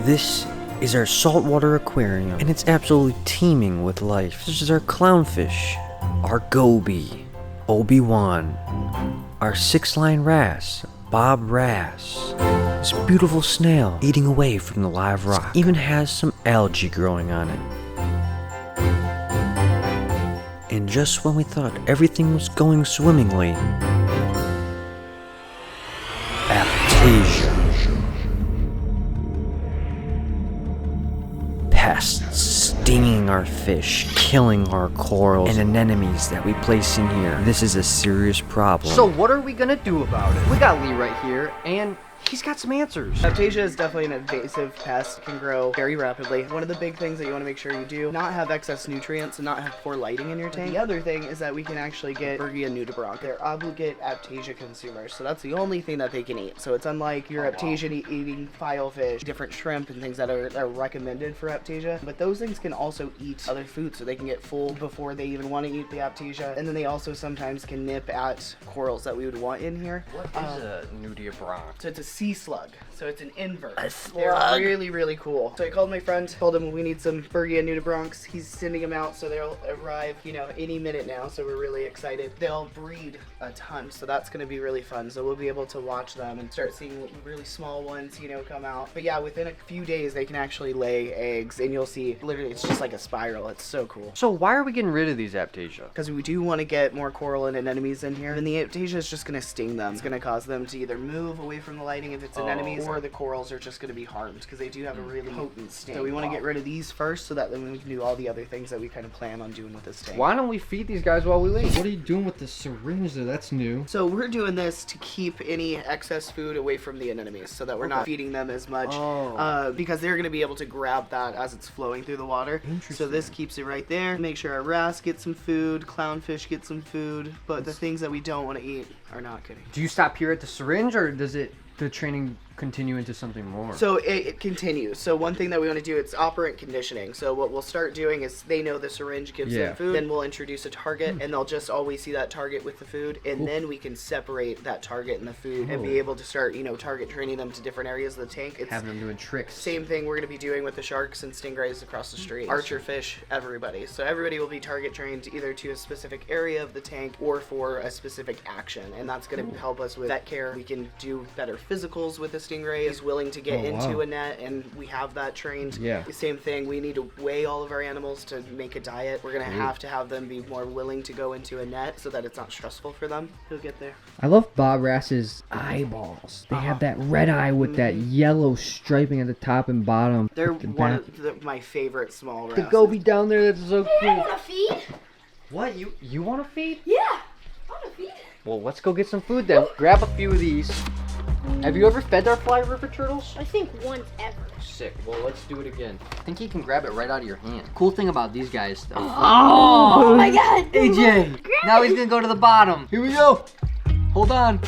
This is our saltwater aquarium, and it's absolutely teeming with life. This is our clownfish, our goby, Obi-Wan, our 6-line wrasse, Bob Wrasse, this beautiful snail eating away from the live rock. It even has some algae growing on it. And just when we thought everything was going swimmingly, Aptasia. Pests stinging our fish, killing our corals, and anemones that we place in here. This is a serious problem. So what are we gonna do about it? We got Lee right here, and he's got some answers. Aptasia is definitely an invasive pest. It can grow very rapidly. One of the big things that you want to make sure you do, not have excess nutrients and not have poor lighting in your tank. The other thing is that we can actually get Bergia nudibranch. They're obligate Aptasia consumers, so that's the only thing that they can eat. So it's unlike your Aptasia eating filefish, different shrimp and things that are recommended for Aptasia. But those things can also eat other food, so they can get full before they even want to eat the Aptasia. And then they also sometimes can nip at corals that we would want in here. What is a nudibranch? So it's a sea slug, so it's an invert. They're really, really cool. So I called my friend, told him we need some Bergia nudibranchs. He's sending them out, so they'll arrive, any minute now. So we're really excited. They'll breed a ton, so that's going to be really fun. So we'll be able to watch them and start seeing really small ones, come out. But yeah, within a few days, they can actually lay eggs, and you'll see, literally, it's just like a spiral. It's so cool. So why are we getting rid of these Aptasia? Because we do want to get more coral and anemones in here, and the Aptasia is just going to sting them. It's going to cause them to either move away from the lighting if it's anemones, or the corals are just going to be harmed because they do have a really potent sting. So we want to get rid of these first, so that then we can do all the other things that we kind of plan on doing with this tank. Why don't we feed these guys while we leave? What are you doing with the syringe there? That's new. So we're doing this to keep any excess food away from the anemones, so that we're not feeding them as much, because they're going to be able to grab that as it's flowing through the water. So this keeps it right there. Make sure our wrasse get some food, clownfish get some food, but the things that we don't want to eat are not getting. Do you stop here at the syringe, or does the training continue into something more? So it continues. So one thing that we want to do, it's operant conditioning. So what we'll start doing is they know the syringe gives them food, then we'll introduce a target, and they'll just always see that target with the food, and then we can separate that target and the food and be able to start, target training them to different areas of the tank. It's having them doing tricks. Same thing we're going to be doing with the sharks and stingrays across the street. Archer fish, everybody. So everybody will be target trained either to a specific area of the tank or for a specific action, and that's going to help us with vet care. We can do better physicals with the stingray is willing to get into a net, and we have that trained. The same thing, we need to weigh all of our animals to make a diet. We're gonna have them be more willing to go into a net so that it's not stressful for them. He'll get there. I love Bob Wrasse's eyeballs. They have that red eye with that yellow striping at the top and bottom. They're one of my favorite small wrasses. The goby down there, that's so cool. You want to feed? What, you want to feed? Yeah, I want to feed. Well, let's go get some food then. Grab a few of these. Have you ever fed our fly river turtles? I think once ever. Sick. Well, let's do it again. I think he can grab it right out of your hand. Cool thing about these guys, though. Oh my god. AJ, now he's gonna go to the bottom. Here we go. Hold on.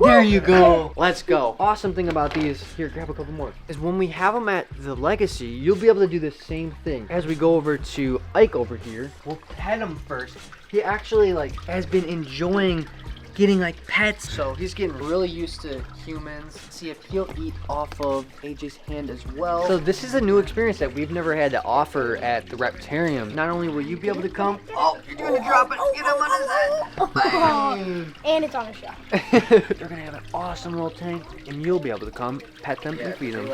There you go. Let's go. Awesome thing about these, here, grab a couple more, is when we have them at the Legacy, you'll be able to do the same thing. As we go over to Ike over here, we'll pet him first. He actually has been enjoying getting pets, so he's getting really used to humans. See if he'll eat off of AJ's hand as well. So this is a new experience that we've never had to offer at the Reptarium. Not only will you be able to come, you're doing a drop it, get him on his head. Bang. And it's on a shot. They're gonna have an awesome little tank, and you'll be able to come pet them and feed them.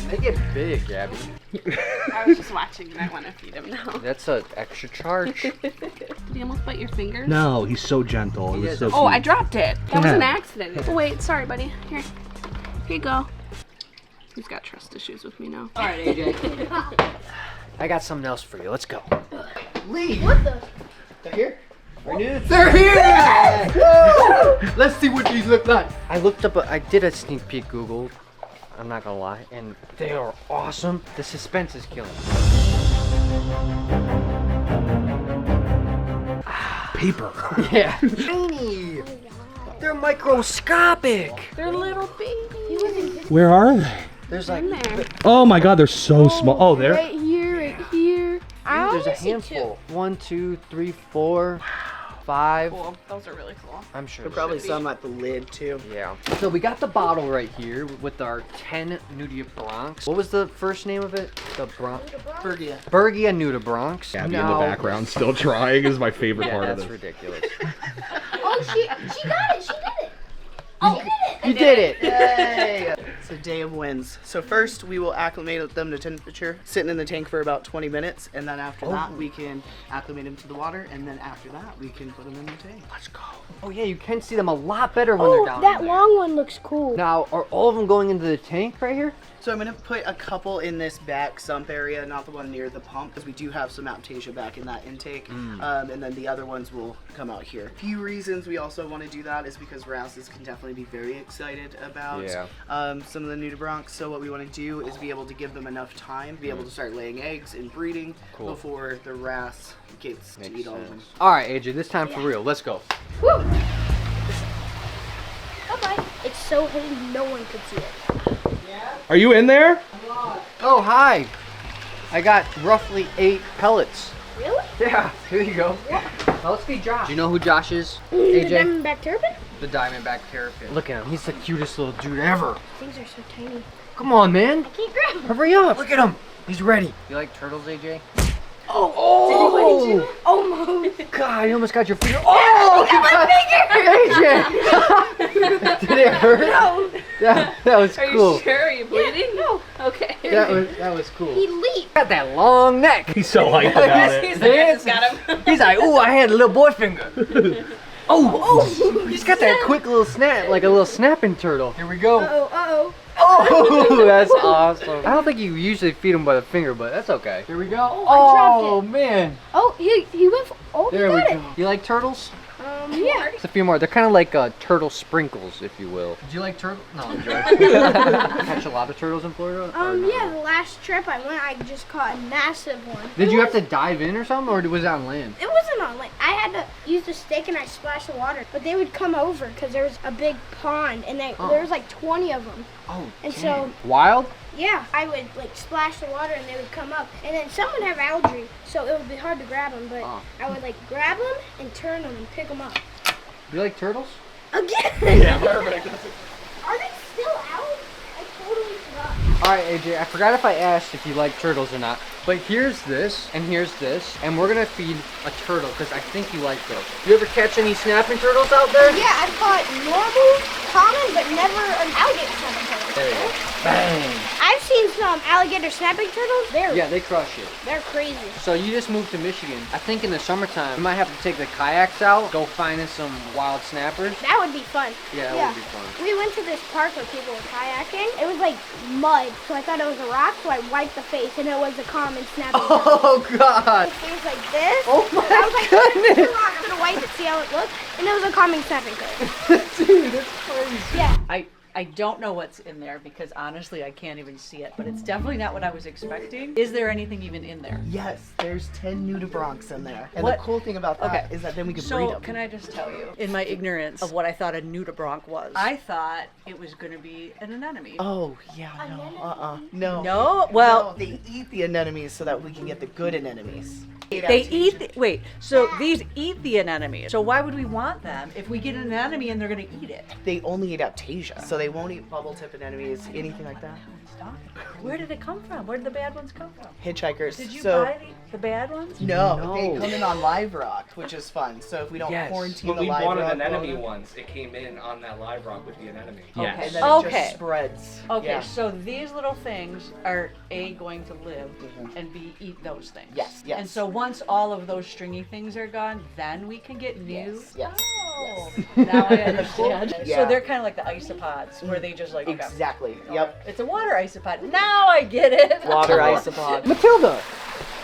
They get big, Gabby. I was just watching and I want to feed him now. That's an extra charge. Did he almost bite your fingers? No, he's so gentle. It was so Oh, I cute. dropped it. That was an accident. Oh, wait, sorry, buddy. Here you go. He's got trust issues with me now. All right, AJ. I got something else for you. Let's go. Lee! What the? They're here? They're here! Let's see what these look like. I looked up, I did a sneak peek Google. I'm not gonna lie, and they are awesome. The suspense is killing me. Paper. Yeah. Tiny. They're microscopic. They're little babies. Where are they? There's In there. Oh my god, they're so small. Oh, there. Right here, right here. There's a handful. 1, 2, 3, 4, 5. Cool. Those are really cool. I'm sure. There's there probably should be. some at the lid too. Yeah. So we got the bottle right here with our 10 nudibranchs. What was the first name of it? The Bergia. Bergia nudibranchs. Abby in the background still trying is my favorite Yeah, part of that's this. ridiculous. Oh, she got it. She did it. Oh, you did it. You did it. Yay! It's a day of wins. So first we will acclimate them to temperature, sitting in the tank for about 20 minutes, and then after that we can acclimate them to the water, and then after that we can put them in the tank. Let's go. Oh yeah, you can see them a lot better when they're Oh, down that in there. long one looks cool. Now, are all of them going into the tank right here? So I'm gonna put a couple in this back sump area, not the one near the pump, because we do have some aptasia back in that intake, and then the other ones will come out here. A few reasons we also want to do that is because wrasses can definitely be very excited about some of the nudibranchs. So what we want to do is be able to give them enough time to be able to start laying eggs and breeding before the wrasse gets to eat all of them. All right, AJ, this time for real. Let's go. Woo. Bye-bye. It's so hidden no one could see it. Are you in there? Oh, hi. I got roughly 8 pellets. Really? Yeah, here you go. Now let's feed Josh. Do you know who Josh is, The AJ? diamondback turban? The diamondback terrapin. Look at him. He's the cutest little dude ever. Things are so tiny. Come on, man. I can't grab them. Hurry up. Look at him. He's ready. You like turtles, AJ? Oh, Oh! almost. God, you almost got your finger. Oh! AJ! Did it hurt? No. That was Are cool. you sure? Are you bleeding? No. Okay. That was cool. He leaped. Got that long neck. He's so hyped about it. He's like, I just got him. He's like, ooh, I had a little boy finger. Oh, he's got that quick little snap, like a little snapping turtle. Here we go. Uh-oh, uh-oh. Oh, that's awesome. I don't think you usually feed him by the finger, but that's okay. Here we go. Oh, I dropped Oh, it. man. Oh, he went for, oh, There he we got go. You like turtles? it. Yeah. Just a few more. They're kind of like turtle sprinkles, if you will. Did you like turtles? No, I'm joking. Catch a lot of turtles in Florida? Or not? Yeah, the last trip I went, I just caught a massive one. Did you have to dive in or something, or was it on land? It wasn't on land. I had to use the stick and I splashed the water, but they would come over because there was a big pond and there was like 20 of them. Oh, And so, wild? yeah, I would like splash the water and they would come up. And then some would have algae, so it would be hard to grab them, but I would like grab them and turn them and pick them up. Do you like turtles? Again! Yeah, perfect. Are they still out? I totally forgot. Alright, AJ, I forgot if I asked if you like turtles or not, but here's this, and here's this, and we're gonna feed a turtle, because I think you like those. You ever catch any snapping turtles out there? Yeah, I've caught normal, common, but never an alligator snapping turtle. There you go. Bang! I've seen some alligator snapping turtles. Yeah, they crush you. They're crazy. So you just moved to Michigan. I think in the summertime, you might have to take the kayaks out, go finding some wild snappers. That would be fun. Yeah, that would be fun. We went to this park where people were kayaking. It was like mud, so I thought it was a rock, so I wiped the face, and it was a common snapping turtle. Oh, God! Things like this. Oh, my I was like, goodness! "It's a rock. I'm gonna wipe it, see how it looks, and it was a common snapping turtle. Dude, that's crazy. Yeah. I don't know what's in there because honestly I can't even see it, but it's definitely not what I was expecting. Is there anything even in there? Yes, there's 10 nudibranchs in there. And What? the cool thing about that is that then we can breed So them. can I just tell you, in my ignorance of what I thought a nudibranch was, I thought it was going to be an anemone. Oh, yeah, no, no. No? Well, No, they eat the anemones so that we can get the good anemones. they eat. So these eat the anemones. So why would we want them if we get an anemone and they're going to eat it? They only eat aptasia, so they won't eat bubble tip anemones, anything like that. Stop it. Where did it come from? Where did the bad ones come from? Hitchhikers. Did you so, buy the bad ones? No, they come in on live rock, which is fun. So if we don't Yes. quarantine When the we live bought rock, an anemone well, once, it came in on that live rock with the anemone. and Yes. then it Okay. just spreads. Okay, Yeah. so these little things are going to live and eat those things. Yes, yes. And so once all of those stringy things are gone, then we can get new. Yes, yes, Oh, now I understand. Yeah. So they're kind of like the isopods, where they just like okay. Exactly. Yep. It's a water isopod. Now I get it. Water isopod. Matilda,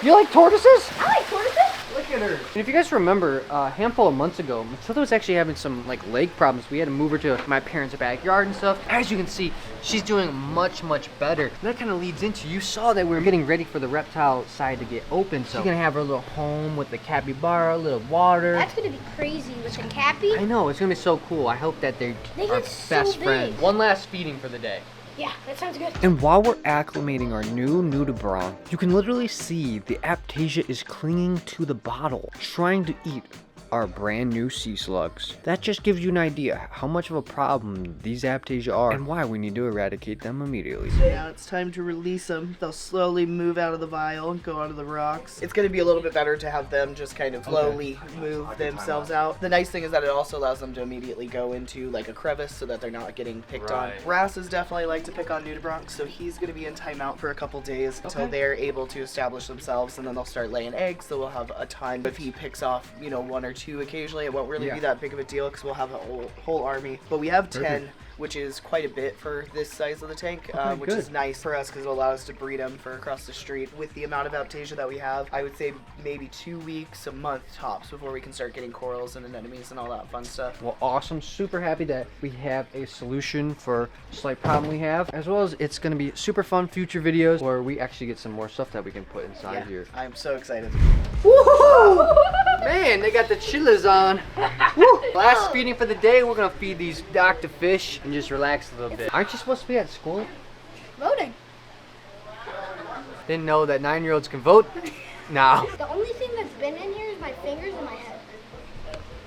you like tortoises? I like tortoises. Look at her. And if you guys remember, a handful of months ago, Matilda was actually having some like leg problems. We had to move her to my parents' backyard and stuff. As you can see, she's doing much, much better. And that kind of leads into, you saw that we were getting ready for the reptile side to get open. So she's gonna have her little home with the capybara, little water. That's gonna be crazy with the cappy. I know, it's gonna be so cool. I hope that they They are get so best big. friends. One last feeding for the day. Yeah, that sounds good. And while we're acclimating our new nudibranch, you can literally see the aptasia is clinging to the bottle, trying to eat our brand new sea slugs. That just gives you an idea how much of a problem these aptasia are and why we need to eradicate them immediately. Now it's time to release them. They'll slowly move out of the vial and go onto the rocks. It's going to be a little bit better to have them just kind of slowly move themselves out. The nice thing is that it also allows them to immediately go into like a crevice so that they're not getting picked on. Wrasses definitely like to pick on nudibranchs, so he's going to be in timeout for a couple days until they're able to establish themselves, and then they'll start laying eggs, so we'll have a time. If he picks off, you know, 1 or 2 occasionally, it won't really be that big of a deal because we'll have a whole army. But we have 10, which is quite a bit for this size of the tank, which is nice for us because it'll allow us to breed them for across the street. With the amount of aptasia that we have, I would say maybe 2 weeks, a month tops before we can start getting corals and anemones and all that fun stuff. Well, awesome. Super happy that we have a solution for a slight problem we have, as well as it's going to be super fun future videos where we actually get some more stuff that we can put inside here. I'm so excited. Woohoo! Man, they got the chillers on. Woo! Last feeding for the day, we're going to feed these Dr. Fish and just relax a little bit. Aren't you supposed to be at school? Voting. Didn't know that 9-year-olds can vote? No. The only thing that's been in here is my fingers and my head.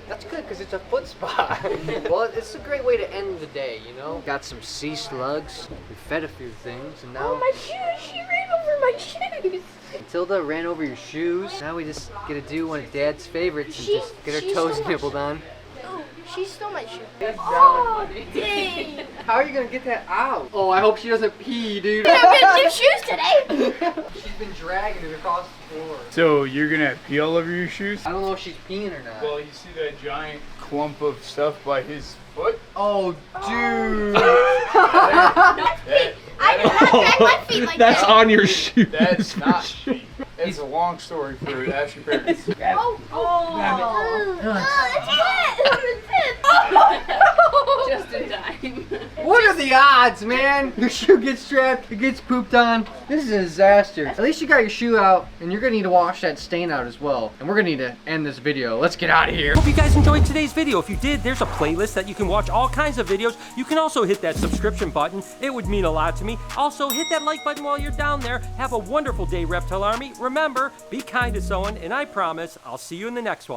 That's good because it's a foot spot. Well, it's a great way to end the day, you know? Got some sea slugs. We fed a few things, and now... Oh, my shoes! She ran over my shoes! Matilda ran over your shoes. Now we just get to do one of Dad's favorites and just get our She toes stole my nibbled on. Oh, she stole my shoe. Oh, dang! How are you gonna get that out? Oh, I hope she doesn't pee, dude. I'm getting new shoes today! She's been dragging it across the floor. So you're gonna pee all over your shoes? I don't know if she's peeing or not. Well, you see that giant clump of stuff by his foot? Oh, dude. I did not drag my feet like That's that. on your shoe. That's not feet. It's a long story for Ask Your Parents. Oh, that's wet! Just in time. What are the odds, man? Your shoe gets strapped, it gets pooped on. This is a disaster. At least you got your shoe out, and you're gonna need to wash that stain out as well. And we're gonna need to end this video. Let's get out of here. Hope you guys enjoyed today's video. If you did, there's a playlist that you can watch all kinds of videos. You can also hit that subscription button. It would mean a lot to me. Also, hit that like button while you're down there. Have a wonderful day, Reptile Army. Remember, be kind to someone, and I promise I'll see you in the next one.